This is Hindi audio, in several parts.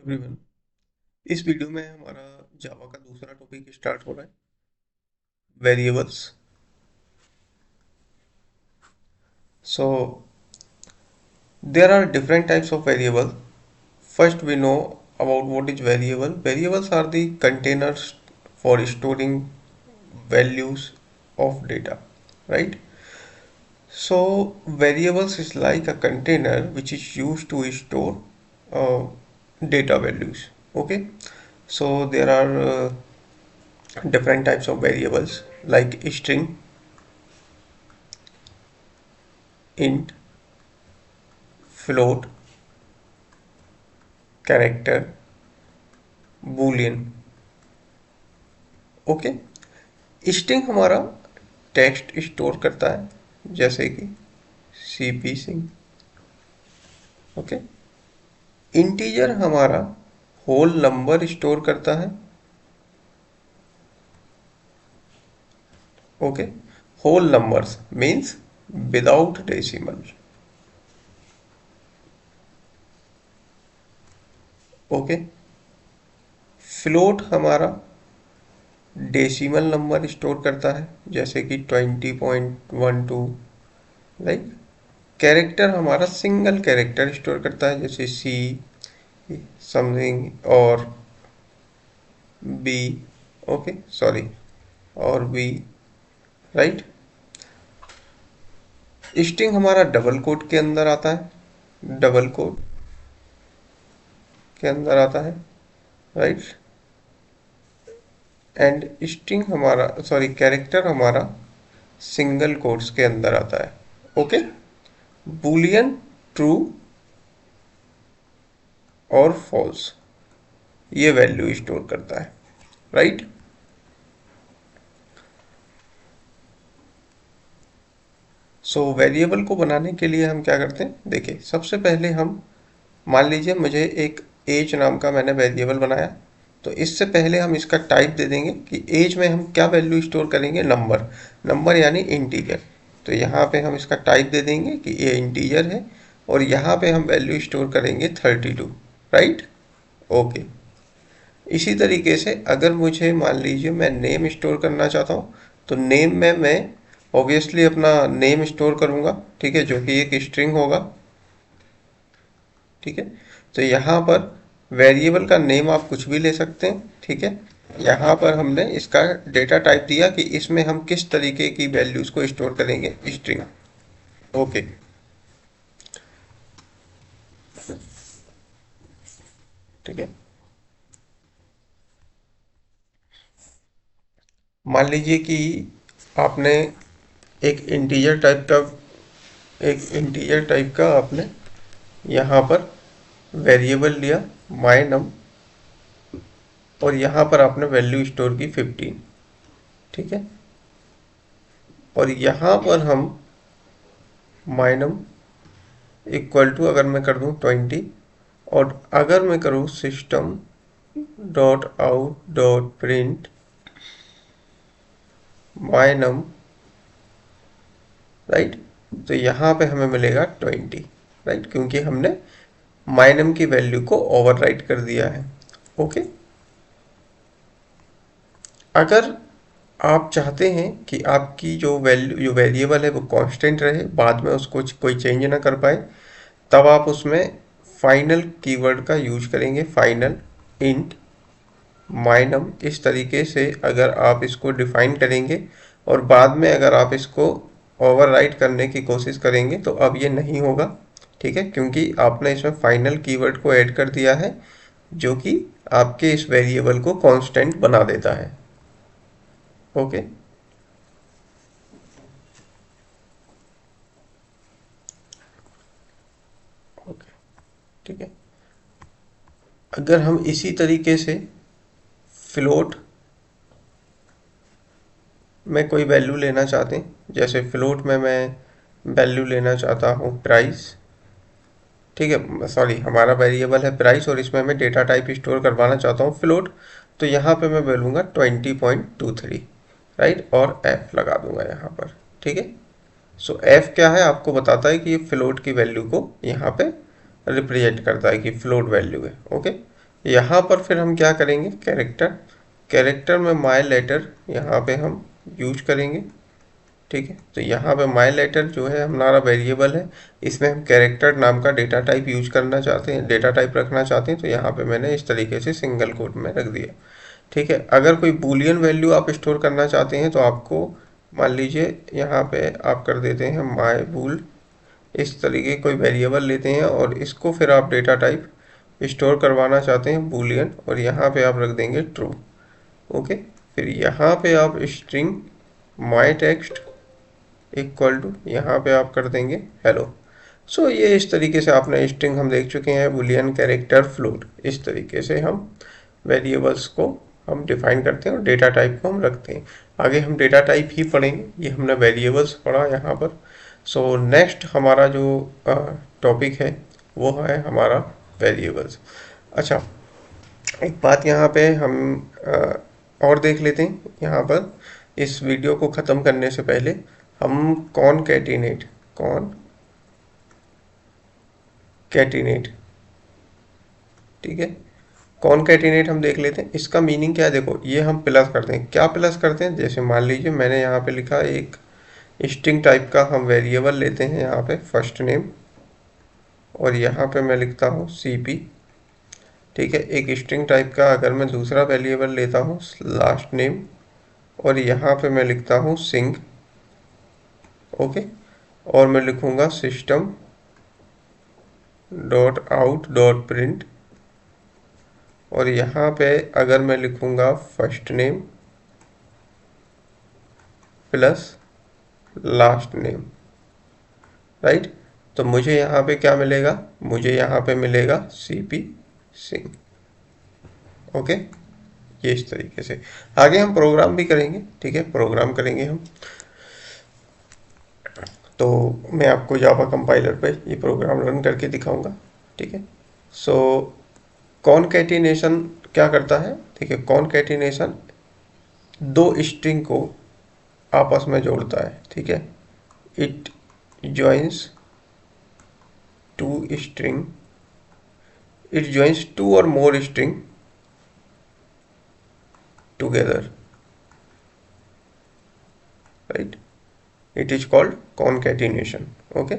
एवरीवन। इस वीडियो में हमारा जावा का दूसरा टॉपिक स्टार्ट हो रहा है, variables. So there are different types of variable. First we know about what is variable. Variables are the containers for storing values of data, right? So variables is like a container which is used to store uh, data values. Okay, so there are different types of variables like string, int, float, character, boolean. Okay, string हमारा टेक्स्ट स्टोर करता है जैसे कि सीपी सिंह. ओके, इंटीजर हमारा होल नंबर स्टोर करता है. Okay, whole numbers means without decimal. Okay, float हमारा डेसिमल नंबर स्टोर करता है जैसे कि 20.12. राइट, कैरेक्टर हमारा सिंगल कैरेक्टर स्टोर करता है जैसे सी समथिंग और बी. ओके, सॉरी, और बी. राइट, स्ट्रिंग हमारा डबल कोट के अंदर आता है, डबल कोट के अंदर आता है. राइट, एंड स्ट्रिंग हमारा सॉरी कैरेक्टर हमारा सिंगल कोट्स के अंदर आता है. ओके, बूलियन ट्रू और फॉल्स ये वैल्यू स्टोर करता है. राइट, सो वेरिएबल को बनाने के लिए हम क्या करते हैं, देखिए सबसे पहले हम मान लीजिए मुझे एक एज नाम का मैंने वेरिएबल बनाया, तो इससे पहले हम इसका टाइप दे देंगे कि एज में हम क्या वैल्यू स्टोर करेंगे, नंबर. नंबर यानी इंटीजर. तो यहाँ पे हम इसका टाइप दे देंगे कि ये इंटीजर है और यहाँ पे हम वैल्यू स्टोर करेंगे 32. Right, okay. इसी तरीके से अगर मुझे मान लीजिए मैं नेम स्टोर करना चाहता हूँ, तो नेम में मैं ऑब्वियसली अपना नेम स्टोर करूँगा, ठीक है, जो कि एक स्ट्रिंग होगा. ठीक है, तो यहाँ पर वेरिएबल का नेम आप कुछ भी ले सकते हैं. ठीक है, यहाँ पर हमने इसका डेटा टाइप दिया कि इसमें हम किस तरीके की वैल्यूज को स्टोर करेंगे, स्ट्रिंग. ओके, ठीक है. मान लीजिए कि आपने एक इंटीजर टाइप का आपने यहाँ पर वेरिएबल लिया माय नम, और यहाँ पर आपने वैल्यू स्टोर की 15. ठीक है, और यहाँ पर हम माइनम इक्वल टू अगर मैं कर दूँ 20, और अगर मैं करूँ system dot out dot print माइनम, राइट, तो यहाँ पे हमें मिलेगा 20. राइट, क्योंकि हमने माइनम की वैल्यू को ओवरराइट कर दिया है. ओके, अगर आप चाहते हैं कि आपकी जो वेरिएबल है वो कांस्टेंट रहे, बाद में उसको कोई चेंज ना कर पाए, तब आप उसमें फाइनल कीवर्ड का यूज करेंगे, फाइनल इंट माइनम. इस तरीके से अगर आप इसको डिफाइन करेंगे और बाद में अगर आप इसको ओवरराइट करने की कोशिश करेंगे तो अब ये नहीं होगा. ठीक है, क्योंकि आपने इसमें फाइनल कीवर्ड को ऐड कर दिया है जो कि आपके इस वेरिएबल को कांस्टेंट बना देता है. ओके, ओके, ठीक है. अगर हम इसी तरीके से फ्लोट में कोई वैल्यू लेना चाहते हैं, जैसे फ्लोट में मैं वैल्यू लेना चाहता हूँ प्राइस. ठीक है, सॉरी, हमारा वेरिएबल है प्राइस और इसमें मैं डेटा टाइप स्टोर करवाना चाहता हूँ फ्लोट. तो यहाँ पे मैं बोलूँगा 20.23. राइट, और एफ लगा दूंगा यहाँ पर. ठीक है, सो एफ क्या है, आपको बताता है कि ये फ्लोट की वैल्यू को यहाँ पे रिप्रेजेंट करता है कि फ्लोट वैल्यू है. ओके, यहाँ पर फिर हम क्या करेंगे, कैरेक्टर, कैरेक्टर में माई लेटर यहाँ पे हम यूज करेंगे। ठीक है, तो यहाँ पे माई लेटर जो है हमारा वेरिएबल है, इसमें हम कैरेक्टर नाम का डेटा टाइप यूज करना चाहते हैं, डेटा टाइप रखना चाहते हैं, तो यहाँ पे मैंने इस तरीके से सिंगल कोट में रख दिया। ठीक है, अगर कोई बूलियन वैल्यू आप स्टोर करना चाहते हैं तो आपको मान लीजिए यहाँ पे आप कर देते हैं माई बूल, इस तरीके कोई वेरिएबल लेते हैं और इसको फिर आप डेटा टाइप स्टोर करवाना चाहते हैं बूलियन, और यहाँ पे आप रख देंगे ट्रू। ओके, फिर यहाँ पे आप string my text equal to यहाँ पे आप कर देंगे हेलो। सो ये इस तरीके से आपने स्ट्रिंग हम देख चुके हैं, बूलियन, कैरेक्टर, फ्लोट, इस तरीके से हम वेरिएबल्स को हम डिफाइन करते हैं और डेटा टाइप को हम रखते हैं। आगे हम डेटा टाइप ही पढ़ेंगे, ये हमने वेरिएबल्स पढ़ा यहाँ पर। सो नेक्स्ट हमारा जो टॉपिक है वो है हमारा वेरिएबल्स। अच्छा, एक बात यहाँ पे हम और देख लेते हैं यहाँ पर, इस वीडियो को ख़त्म करने से पहले हम कॉन कैटिनेट, ठीक है, कॉनकैटिनेट हम देख लेते हैं। इसका मीनिंग क्या है, देखो ये हम प्लस करते हैं। क्या प्लस करते हैं, जैसे मान लीजिए मैंने यहाँ पे लिखा एक स्ट्रिंग टाइप का हम वेरिएबल लेते हैं यहाँ पे फर्स्ट नेम, और यहाँ पे मैं लिखता हूँ सीपी। ठीक है, एक स्ट्रिंग टाइप का अगर मैं दूसरा वेरिएबल लेता हूँ लास्ट नेम, और यहाँ पे मैं लिखता हूँ सिंग। ओके, और मैं लिखूँगा system dot out dot print, और यहाँ पे अगर मैं लिखूँगा first name plus last name, right, तो मुझे यहाँ पे क्या मिलेगा, मुझे यहाँ पे मिलेगा सीपी सिंह। ओके, ये इस तरीके से आगे हम प्रोग्राम भी करेंगे। ठीक है, प्रोग्राम करेंगे हम, तो मैं आपको जावा कंपाइलर पे ये प्रोग्राम रन करके दिखाऊंगा। ठीक है, सो कॉनकैटिनेशन क्या करता है, ठीक है, कॉनकैटिनेशन दो स्ट्रिंग को आपस में जोड़ता है। ठीक है, it joins two string, it joins two और more string together, right, it is called concatenation. Okay,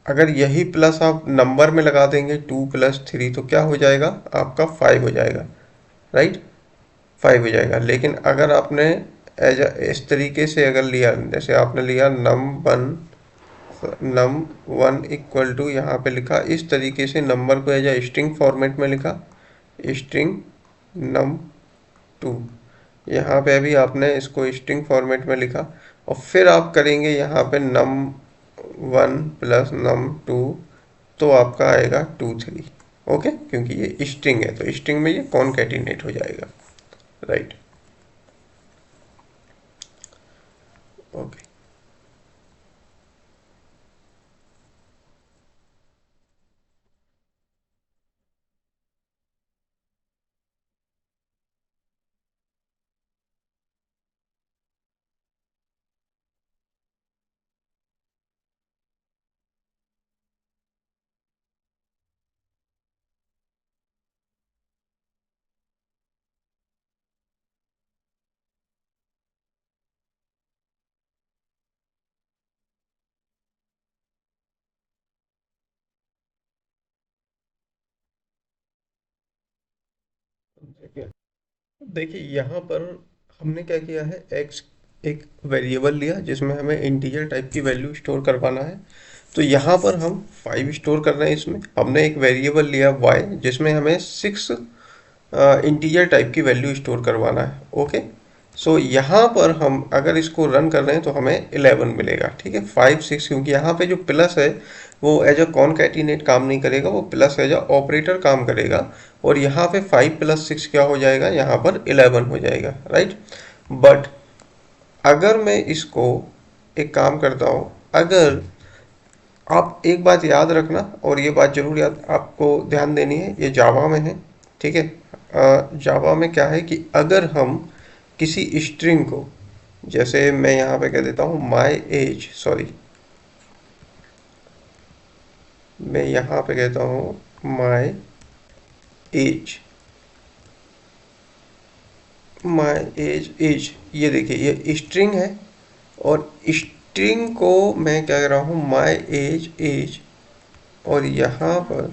अगर यही प्लस आप नंबर में लगा देंगे 2 + 3 तो क्या हो जाएगा, आपका 5 हो जाएगा, राइट, 5 हो जाएगा। लेकिन अगर आपने एज इस तरीके से अगर लिया, जैसे आपने लिया num1 इक्वल टू यहाँ पे लिखा, इस तरीके से नंबर को एज ए स्ट्रिंग फॉर्मेट में लिखा, स्ट्रिंग num2, यहाँ पे अभी आपने इसको स्ट्रिंग फॉर्मेट में लिखा, और फिर आप करेंगे यहाँ पे num1 + num2, तो आपका आएगा 2 3। ओके, क्योंकि ये स्ट्रिंग है तो स्ट्रिंग में ये कॉनकैटिनेट हो जाएगा, राइट। ओके, देखिए यहाँ पर हमने क्या किया है, एक्स एक वेरिएबल लिया जिसमें हमें इंटीजर टाइप की वैल्यू स्टोर करवाना है। तो यहाँ पर हम 5 स्टोर कर रहे हैं, इसमें हमने एक वेरिएबल लिया वाई जिसमें हमें 6 इंटीजर टाइप की वैल्यू स्टोर करवाना है। ओके, सो यहाँ पर हम अगर इसको रन कर रहे हैं तो हमें 11 मिलेगा। ठीक है, 5 6, क्योंकि यहाँ पे जो प्लस है वो एज अ कॉनकैटिनेट काम नहीं करेगा, वो प्लस एज अ ऑपरेटर काम करेगा, और यहाँ पे 5 + 6 क्या हो जाएगा, यहाँ पर 11 हो जाएगा, राइट। बट अगर मैं इसको एक काम करता हूँ, अगर आप एक बात याद रखना, और ये बात जरूर याद आपको ध्यान देनी है, ये जावा में है। ठीक है, जावा में क्या है कि अगर हम किसी स्ट्रिंग को, जैसे मैं यहाँ पे कह देता हूँ माई एज, सॉरी, मैं यहाँ पे कहता हूँ my age, my age age, ये देखिए ये स्ट्रिंग है, और स्ट्रिंग को मैं क्या कर रहा हूँ, माई एज एज, और यहाँ पर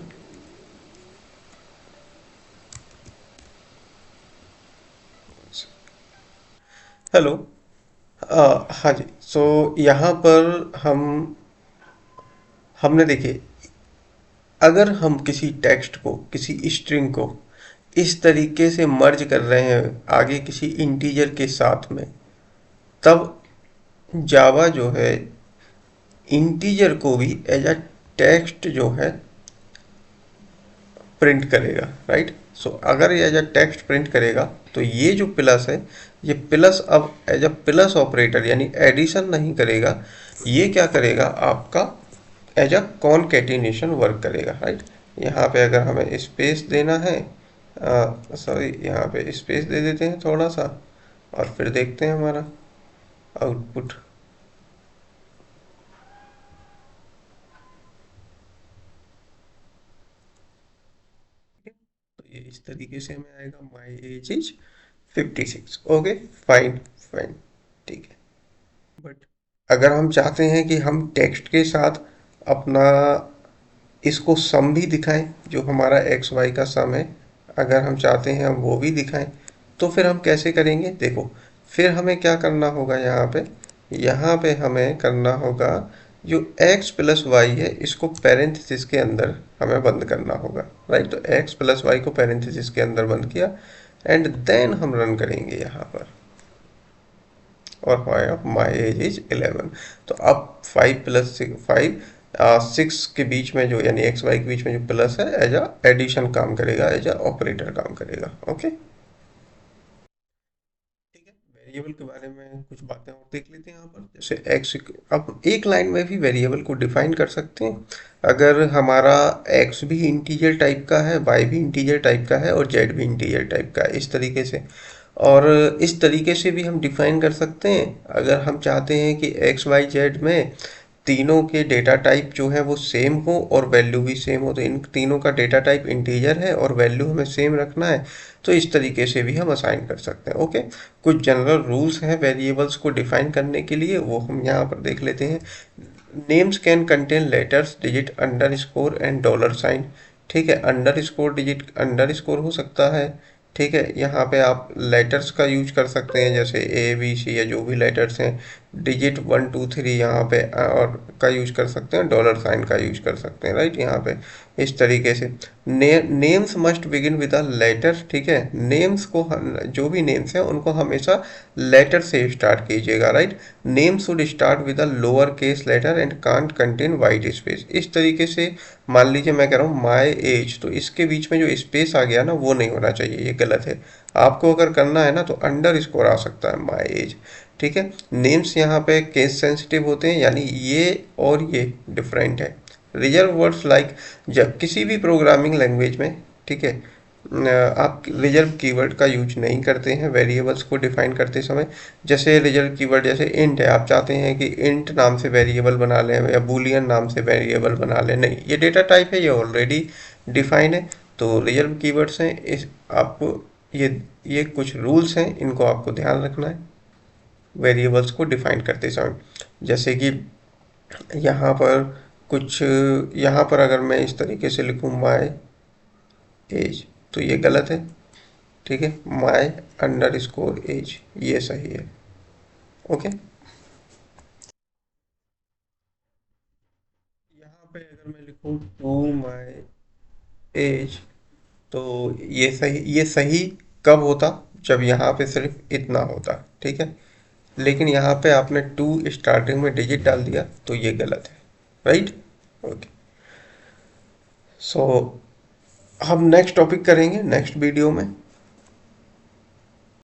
हेलो, हाँ जी। सो यहाँ पर हमने देखिए, अगर हम किसी टेक्स्ट को, किसी स्ट्रिंग को इस तरीके से मर्ज कर रहे हैं आगे किसी इंटीजर के साथ में, तब जावा जो है इंटीजर को भी एज अ टेक्स्ट जो है प्रिंट करेगा, राइट। सो अगर ये एज अ टेक्स्ट प्रिंट करेगा तो ये जो प्लस है, ये प्लस अब एज अ प्लस ऑपरेटर यानी एडिशन नहीं करेगा, ये क्या करेगा आपका एज अ कॉनकेटिनेशन वर्क करेगा, राइट। यहाँ पे अगर हमें स्पेस देना है, सॉरी यहाँ पे स्पेस दे देते हैं थोड़ा सा, और फिर देखते हैं हमारा आउटपुट। तो ये इस तरीके से हमें आएगा, माई age is 56। Okay, fine fine, ठीक है। बट अगर हम चाहते हैं कि हम टेक्स्ट के साथ अपना इसको सम भी दिखाएं, जो हमारा एक्स वाई का सम है, अगर हम चाहते हैं हम वो भी दिखाएं, तो फिर हम कैसे करेंगे, देखो। फिर हमें क्या करना होगा, यहाँ पे हमें करना होगा, जो x प्लस वाई है इसको पैरेंथेसिस के अंदर हमें बंद करना होगा, राइट। तो x प्लस वाई को पैरेंथेसिस के अंदर बंद किया, एंड देन हम रन करेंगे यहाँ पर, और Y of my age is 11। तो अब 5 के बीच में जो, यानी एक्स वाई के बीच में जो प्लस है, एज अ एडिशन काम करेगा, एज अ ऑपरेटर काम करेगा। ओके, ठीक है। वेरिएबल के बारे में कुछ बातें और देख लेते हैं यहाँ पर, जैसे एक्स, अब एक लाइन में भी वेरिएबल को डिफाइन कर सकते हैं। अगर हमारा एक्स भी इंटीजर टाइप का है, वाई भी इंटीजर टाइप का है, और जेड भी इंटीजर टाइप का है, इस तरीके से। और इस तरीके से भी हम डिफाइन कर सकते हैं, अगर हम चाहते हैं कि एक्स वाई जेड में तीनों के डेटा टाइप जो है वो सेम हो और वैल्यू भी सेम हो, तो इन तीनों का डेटा टाइप इंटीजर है और वैल्यू हमें सेम रखना है, तो इस तरीके से भी हम असाइन कर सकते हैं। ओके, कुछ जनरल रूल्स हैं वेरिएबल्स को डिफाइन करने के लिए, वो हम यहाँ पर देख लेते हैं। Names can contain letters, digit, underscore and dollar sign. ठीक है, underscore, digit underscore हो सकता है। ठीक है, यहाँ पे आप लेटर्स का यूज कर सकते हैं, जैसे ए बी सी या जो भी लेटर्स हैं। डिजिट 1 2 3 यहाँ पे और का यूज कर सकते हैं, डॉलर साइन का यूज कर सकते हैं, राइट। यहाँ पे इस तरीके से names must begin with a letter. ठीक है, नेम्स को जो भी नेम्स हैं उनको हमेशा लेटर से स्टार्ट कीजिएगा, right. Name should start with a lower case letter and can't contain white space. इस तरीके से मान लीजिए मैं कह रहा हूँ माई एज, तो इसके बीच में जो स्पेस आ गया ना, वो नहीं होना चाहिए, ये गलत है। आपको अगर करना है ना तो अंडर स्कोर आ सकता है, माई एज। ठीक है, नेम्स यहाँ पे केस सेंसिटिव होते हैं, यानी ये और ये डिफरेंट है। रिजर्व वर्ड्स लाइक, जब किसी भी प्रोग्रामिंग लैंग्वेज में, ठीक है, आप रिजर्व कीवर्ड का यूज नहीं करते हैं वेरिएबल्स को डिफाइन करते समय। जैसे रिजर्व कीवर्ड, जैसे इंट है, आप चाहते हैं कि इंट नाम से वेरिएबल बना लें या बूलियन नाम से वेरिएबल बना लें, नहीं, ये डेटा टाइप है, ये ऑलरेडी डिफाइन है। तो रिजर्व कीवर्ड्स हैं, इस आपको ये कुछ रूल्स हैं, इनको आपको ध्यान रखना है वेरिएबल्स को डिफाइन करते समय। जैसे कि यहाँ पर कुछ, यहाँ पर अगर मैं इस तरीके से लिखूँ माई एज, तो ये गलत है। ठीक है, माई अंडर स्कोर एज, ये सही है। ओके, यहाँ पे अगर मैं लिखूँ टू माई एज, तो ये सही कब होता, जब यहाँ पे सिर्फ इतना होता। ठीक है, लेकिन यहाँ पे आपने टू स्टार्टिंग में डिजिट डाल दिया, तो ये गलत है, राइट। ओके, सो हम नेक्स्ट टॉपिक करेंगे नेक्स्ट वीडियो में।